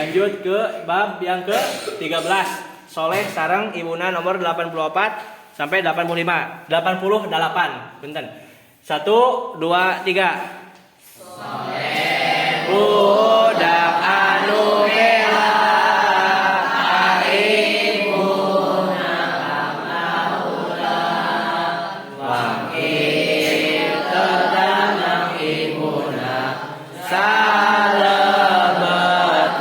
Lanjut ke bab yang ke-13. Soleh sareng ibuna nomor 84 sampai 85. 88. Punten. 1 2 3. Soleh budak anu bela ibuna laula wakil terdanang ibuna salebet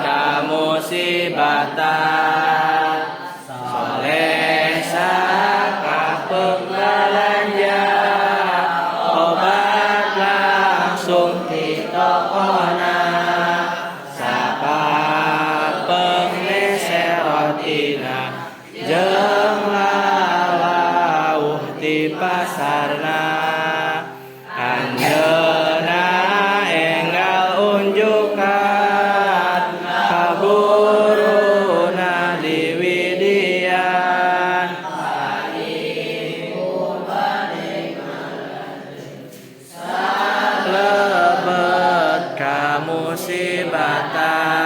kamu sibatan soleh sakah pengbelanja obat langsung di tokona sakah pengneserotina jeung lalauh di pasarna anjeuna enggal unjukan kaburuna di widian lebet kamu sibatan